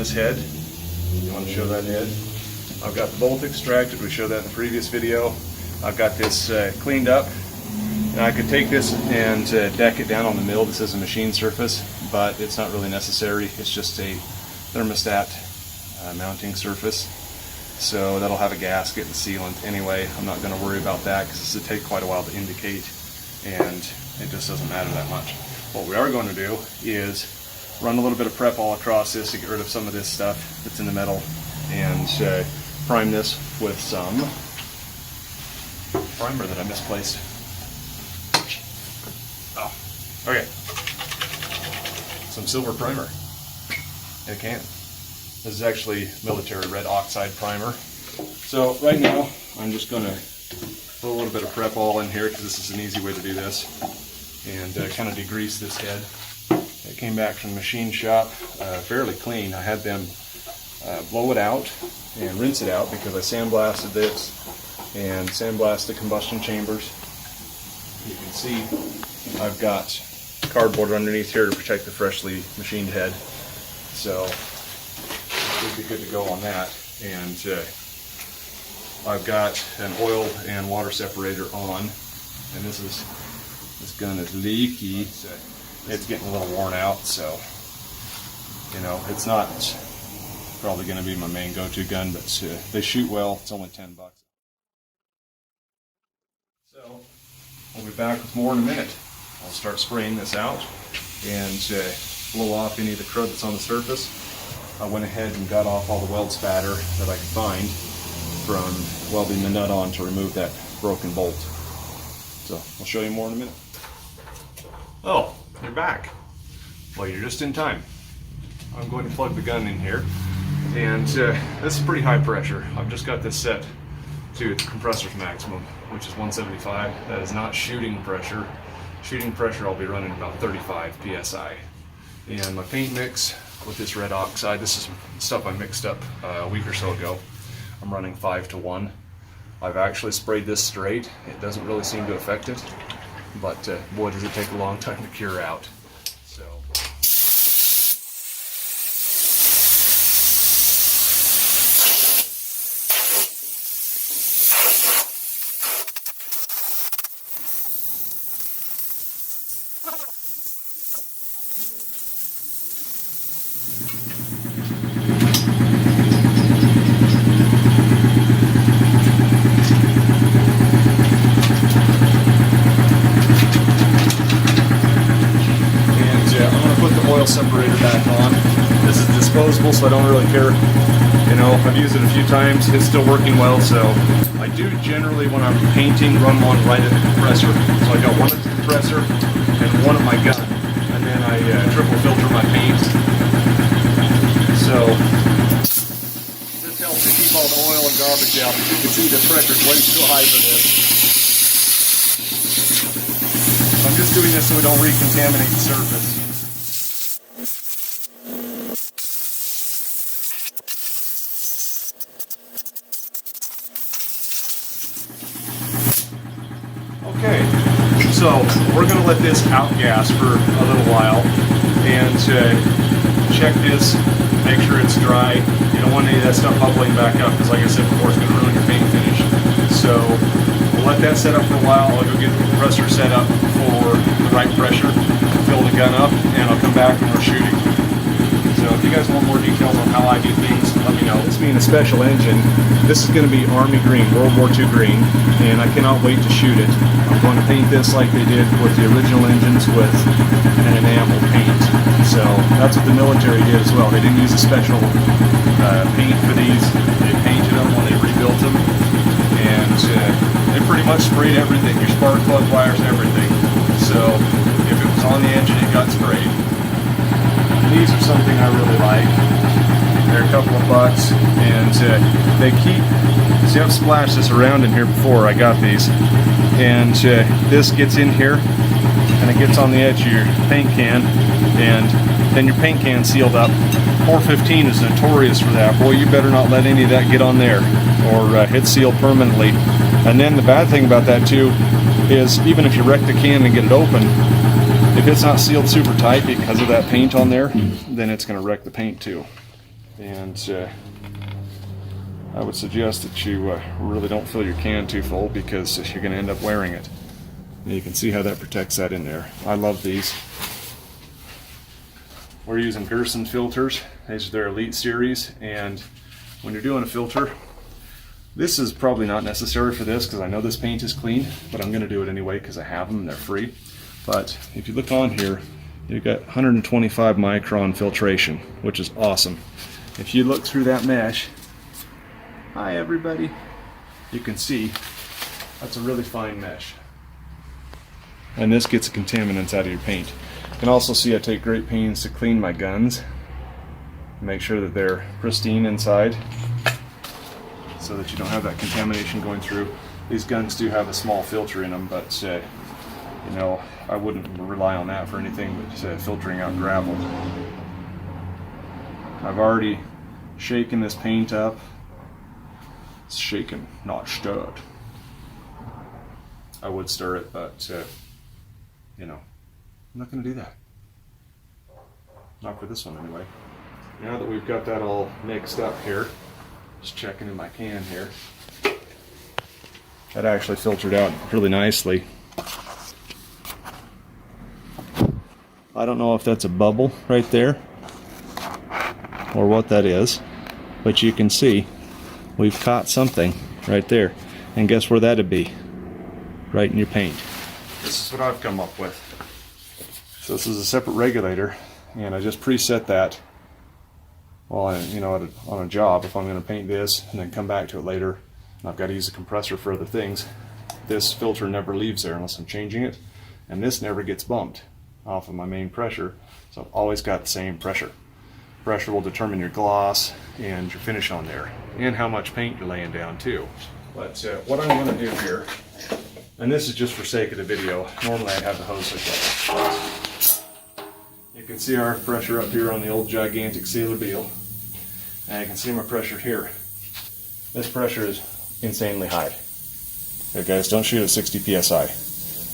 this head. You want to show that head? I've got the bolt extracted. We showed that in the previous video. I've got this cleaned up. And I could take this and deck it down on the mill. This is a machine surface, but it's not really necessary. It's just a thermostat mounting surface. So that'll have a gasket and sealant anyway. I'm not going to worry about that because this will take quite a while to indicate, and it just doesn't matter that much. What we are going to do is run a little bit of prep all across this to get rid of some of this stuff that's in the metal, and prime this with some primer that I misplaced. Oh, okay. Some silver primer in a can. This is actually military red oxide primer. So right now, I'm just going to put a little bit of prep all in here because this is an easy way to do this, and kind of degrease this head. It came back from the machine shop fairly clean. I had them blow it out and rinse it out because I sandblasted this and sandblasted the combustion chambers. You can see I've got cardboard underneath here to protect the freshly machined head. So should be good to go on that. And I've got an oil and water separator on, and this gun is leaky. So it's getting a little worn out, so you know, it's not probably going to be my main go-to gun, but they shoot well. It's only $10. So I'll be back with more in a minute. I'll start spraying this out and blow off any of the crud that's on the surface. I went ahead and got off all the weld spatter that I could find from welding the nut on to remove that broken bolt. So I'll show you more in a minute. Oh, you're back. Well, you're just in time. I'm going to plug the gun in here, and this is pretty high pressure. I've just got this set to its compressor's maximum, which is 175. That is not shooting pressure. Shooting pressure I'll be running about 35 psi. And my paint mix with this red oxide, this is stuff I mixed up a week or so ago. I'm running 5-to-1. I've actually sprayed this straight. It doesn't really seem to affect it, but boy, does it take a long time to cure out. So separator back on. This is disposable, so I don't really care. You know, I've used it a few times. It's still working well, so I do generally, when I'm painting, run one right at the compressor. So I got one at the compressor and one at my gun, and then I triple filter my paint. So this helps to keep all the oil and garbage out. You can see the pressure's way too high for this. I'm just doing this so we don't recontaminate the surface. Okay, so we're going to let this outgas for a little while and check this, make sure it's dry. You don't want any of that stuff bubbling back up because, like I said before, it's going to ruin your paint finish. So we'll let that set up for a while. I'll go get the compressor set up for the right pressure, fill the gun up, and I'll come back when we're shooting. So if you guys want more details on how I do things, let me know. This being a special engine, this is going to be Army green, World War II green, and I cannot wait to shoot it. I'm going to paint this like they did with the original engines with an enamel paint. So that's what the military did as well. They didn't use a special paint for these. They painted them when they rebuilt them, and they pretty much sprayed everything, your spark plug wires, everything. So if it was on the engine, it got sprayed. These are something I really like. They're a couple of bucks, and they keep, see, I've splashed this around in here before I got these, and this gets in here and it gets on the edge of your paint can, and then your paint can sealed up. 415 is notorious for that. Boy, you better not let any of that get on there, or it's sealed permanently. And then the bad thing about that too is, even if you wreck the can and get it open, if it's not sealed super tight because of that paint on there, then it's going to wreck the paint too. And I would suggest that you really don't fill your can too full, because you're going to end up wearing it. And you can see how that protects that in there. I love these. We're using Gerson filters. These are their Elite series, and when you're doing a filter, this is probably not necessary for this because I know this paint is clean, but I'm going to do it anyway because I have them and they're free. But if you look on here, you've got 125 micron filtration, which is awesome. If you look through that mesh, hi everybody, you can see that's a really fine mesh. And this gets the contaminants out of your paint. You can also see I take great pains to clean my guns, make sure that they're pristine inside, so that you don't have that contamination going through. These guns do have a small filter in them, but you know, I wouldn't rely on that for anything but filtering out gravel. I've already shaken this paint up. It's shaken, not stirred. I would stir it, but you know, I'm not going to do that. Not for this one anyway. Now that we've got that all mixed up here, just checking in my can here. That actually filtered out really nicely. I don't know if that's a bubble right there or what that is, but you can see we've caught something right there. And guess where that'd be? Right in your paint. This is what I've come up with. So this is a separate regulator, and I just preset that while on a job. If I'm going to paint this and then come back to it later, and I've got to use a compressor for other things, this filter never leaves there unless I'm changing it, and this never gets bumped off of my main pressure, so I've always got the same pressure. Pressure will determine your gloss and your finish on there, and how much paint you're laying down too. But what I'm going to do here, and this is just for sake of the video, normally I'd have the hose hooked up. You can see our pressure up here on the old gigantic Sailor Beal, and you can see my pressure here. This pressure is insanely high. Okay guys, don't shoot at 60 psi.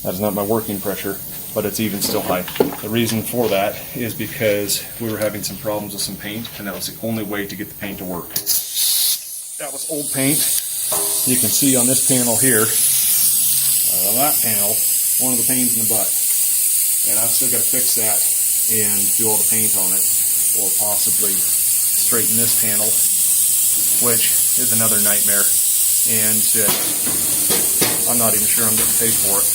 That is not my working pressure, but it's even still high. The reason for that is because we were having some problems with some paint, and that was the only way to get the paint to work. That was old paint. You can see on this panel here, that panel, one of the pains in the butt. And I've still got to fix that and do all the paint on it, or possibly straighten this panel, which is another nightmare. And I'm not even sure I'm getting paid for it.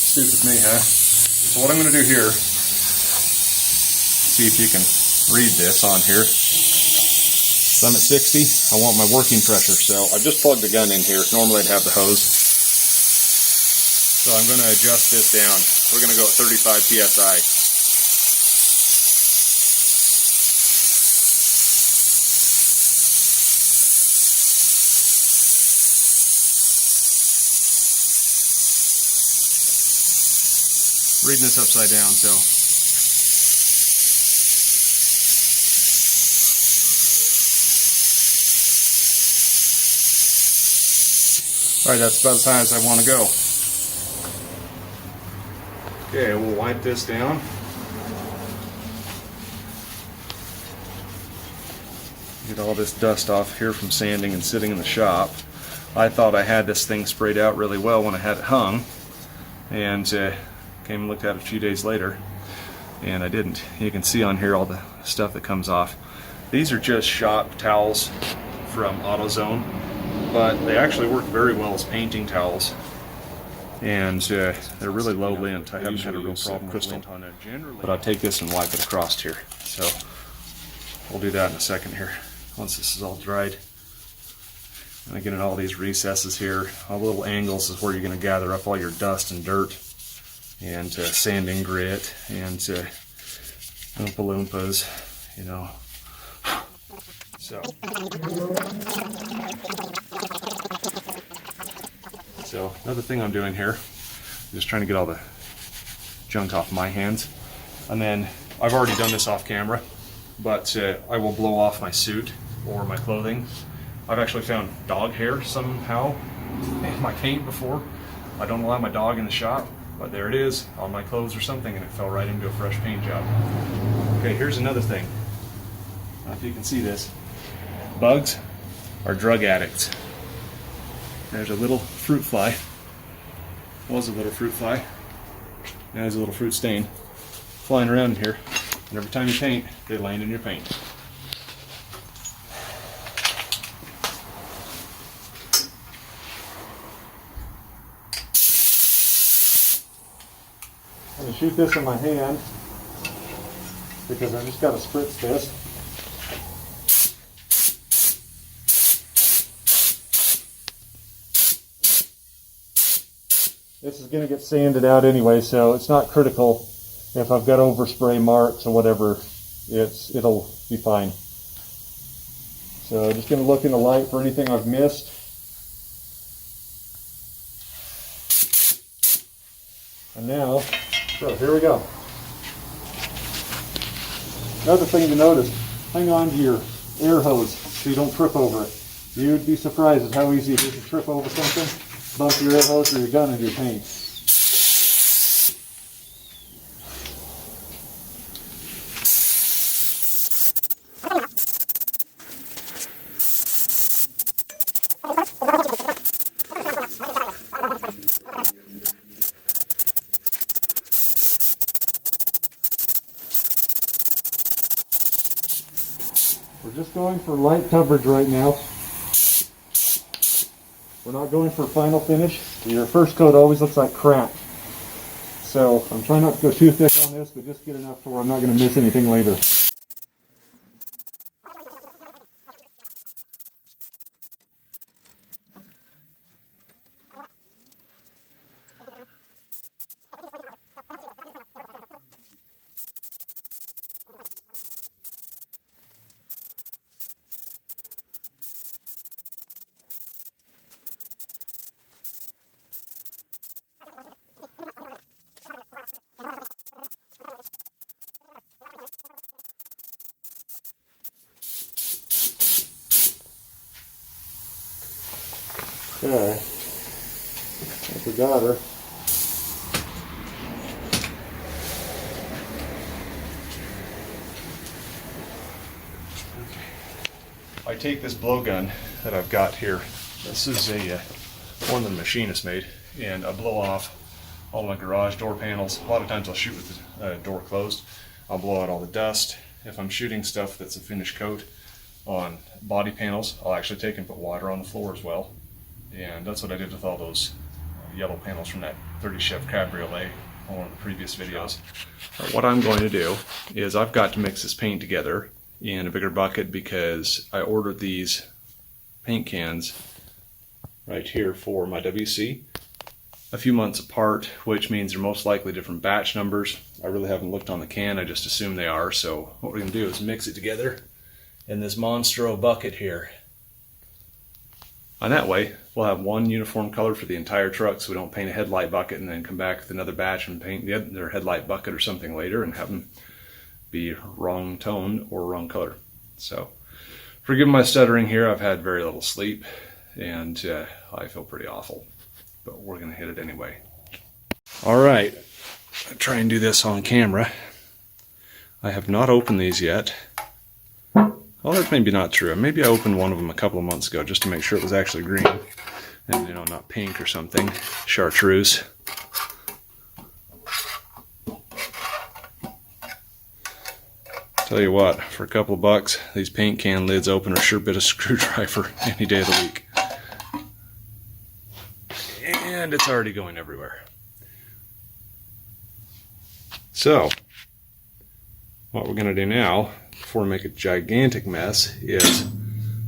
Stupid me, huh? So what I'm going to do here, see if you can read this on here. So I'm at 60. I want my working pressure, so I've just plugged the gun in here. Normally I'd have the hose. So I'm going to adjust this down. We're going to go at 35 psi. Reading this upside down, so alright, that's about as high as I want to go. Okay, we'll wipe this down. Get all this dust off here from sanding and sitting in the shop. I thought I had this thing sprayed out really well when I had it hung, and came and looked at it a few days later, and I didn't. You can see on here all the stuff that comes off. These are just shop towels from AutoZone, but they actually work very well as painting towels, and they're really low lint. I haven't had a real problem with lint on it generally, but I'll take this and wipe it across here. So we'll do that in a second here once this is all dried. And again, in all these recesses here, all the little angles is where you're going to gather up all your dust and dirt, and sand and grit, and Oompa Loompas, you know. So another thing I'm doing here, just trying to get all the junk off my hands. And then I've already done this off camera, but I will blow off my suit or my clothing. I've actually found dog hair somehow in my paint before. I don't allow my dog in the shop, but there it is on my clothes or something, and it fell right into a fresh paint job. Okay, here's another thing. know if you can see this. Bugs are drug addicts. There's a little fruit fly. Was a little fruit fly. Now there's a little fruit stain flying around in here. And every time you paint, they land in your paint. I'm going to shoot this in my hand because I've just got to spritz this. This is going to get sanded out anyway, so it's not critical if I've got overspray marks or whatever. It'll be fine. So just going to look in the light for anything I've missed. And now, so here we go. Another thing to notice, hang on to your air hose so you don't trip over it. You'd be surprised at how easy it is to trip over something, bump your air hose or your gun into your paint. We're just going for light coverage right now. We're not going for final finish. Your first coat always looks like crap. So I'm trying not to go too thick on this, but just get enough to where I'm not going to miss anything later. Okay, I forgot her. I take this blowgun that I've got here. This is a one that the machinist made, and I blow off all my garage door panels. A lot of times I'll shoot with the door closed. I'll blow out all the dust. If I'm shooting stuff that's a finished coat on body panels, I'll actually take and put water on the floor as well. And that's what I did with all those yellow panels from that 30 Chev Cabriolet on one of the previous videos. What I'm going to do is I've got to mix this paint together in a bigger bucket because I ordered these paint cans right here for my WC a few months apart, which means they're most likely different batch numbers. I really haven't looked on the can, I just assume they are. So what we're going to do is mix it together in this Monstro bucket here. And that way, we'll have one uniform color for the entire truck, so we don't paint a headlight bucket and then come back with another batch and paint the other headlight bucket or something later and have them be wrong tone or wrong color. So, forgive my stuttering here. I've had very little sleep, and I feel pretty awful. But we're going to hit it anyway. All right, I'll try and do this on camera. I have not opened these yet. Well, that's maybe not true. Maybe I opened one of them a couple of months ago just to make sure it was actually green and, you know, not pink or something. Chartreuse. Tell you what, for a couple of bucks, these paint can lids open are sure bit of screwdriver any day of the week. And it's already going everywhere. So, what we're going to do now, before we make a gigantic mess, is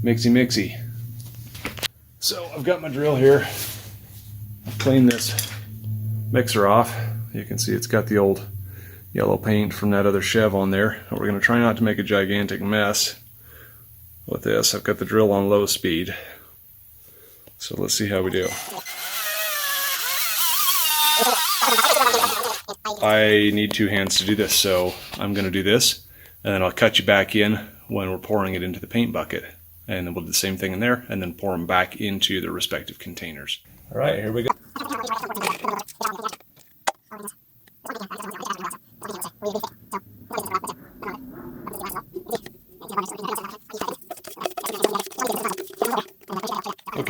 mixy. So I've got my drill here. I've cleaned this mixer off. You can see it's got the old yellow paint from that other Chev on there. We're going to try not to make a gigantic mess with this. I've got the drill on low speed. So let's see how we do. I need two hands to do this, so I'm going to do this. And then I'll cut you back in when we're pouring it into the paint bucket. And then we'll do the same thing in there, and then pour them back into their respective containers. All right, here we go.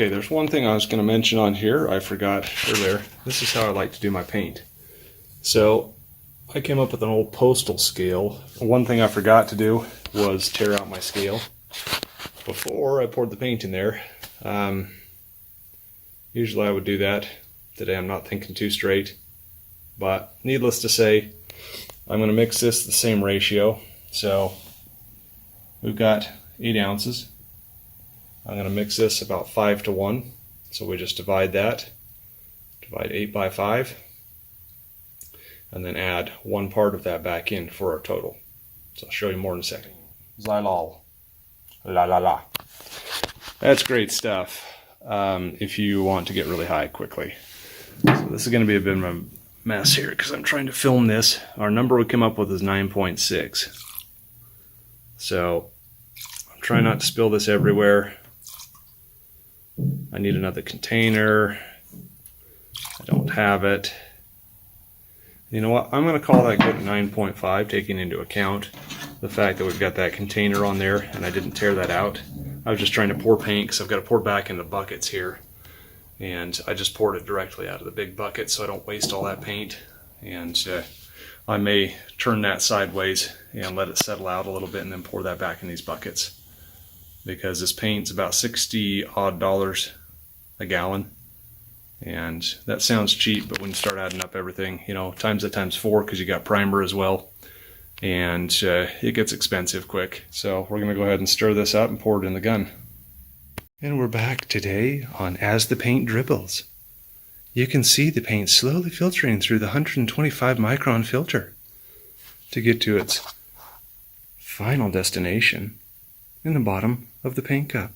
Okay, there's one thing I was going to mention on here I forgot earlier. This is how I like to do my paint. So I came up with an old postal scale. One thing I forgot to do was tear out my scale before I poured the paint in there. Usually I would do that. Today I'm not thinking too straight. But needless to say, I'm going to mix this the same ratio. So we've got 8 ounces. I'm going to mix this about 5 to 1. So we just divide that. Divide 8 by 5. And then add 1 part of that back in for our total. So I'll show you more in a second. Xylol. La la la. That's great stuff if you want to get really high quickly. So this is going to be a bit of a mess here because I'm trying to film this. Our number we came up with is 9.6. So I'm trying not to spill this everywhere. I need another container. I don't have it. You know what? I'm going to call that good at 9.5, taking into account the fact that we've got that container on there and I didn't tear that out. I was just trying to pour paint because I've got to pour back into buckets here. And I just poured it directly out of the big bucket so I don't waste all that paint. And I may turn that sideways and let it settle out a little bit and then pour that back in these buckets. Because this paint's about $60 odd a gallon. And that sounds cheap, but when you start adding up everything, you know, times that times 4 because you got primer as well. And it gets expensive quick. So we're going to go ahead and stir this up and pour it in the gun. And we're back today on As the Paint Dribbles. You can see the paint slowly filtering through the 125 micron filter to get to its final destination in the bottom of the paint cup.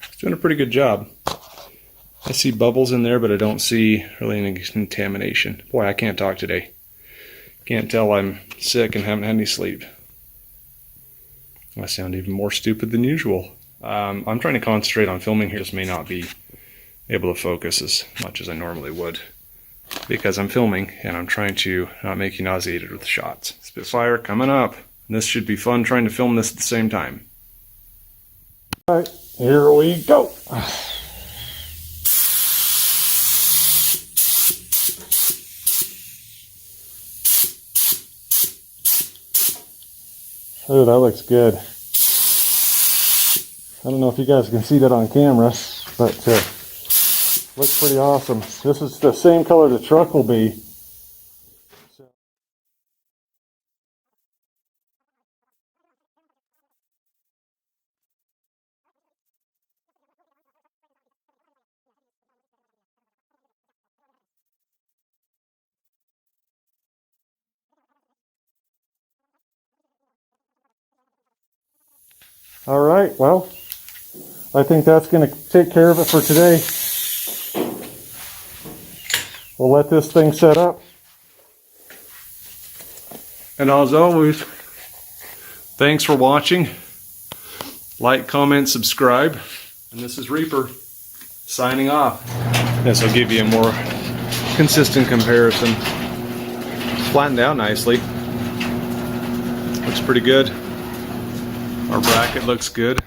It's doing a pretty good job. I see bubbles in there, but I don't see really any contamination. Boy, I can't talk today. Can't tell I'm sick and haven't had any sleep. I sound even more stupid than usual. I'm trying to concentrate on filming here. Just may not be able to focus as much as I normally would because I'm filming and I'm trying to not make you nauseated with the shots. Spitfire coming up. And this should be fun trying to film this at the same time. All right, here we go. Oh, that looks good. I don't know if you guys can see that on camera, but looks pretty awesome. This is the same color the truck will be. All right, well, I think that's going to take care of it for today. We'll let this thing set up. And as always, thanks for watching. Like, comment, subscribe. And this is Reaper signing off. This will give you a more consistent comparison. Flattened out nicely. Looks pretty good. Our bracket looks good.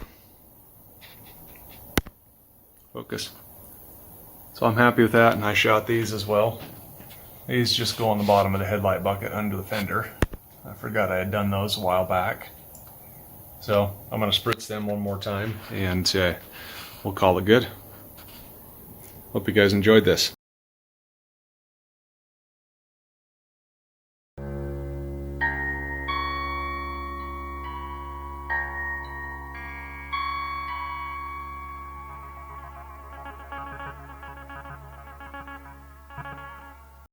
Focus. So I'm happy with that, and I shot these as well. These just go on the bottom of the headlight bucket under the fender. I forgot I had done those a while back. So I'm going to spritz them one more time, and we'll call it good. Hope you guys enjoyed this.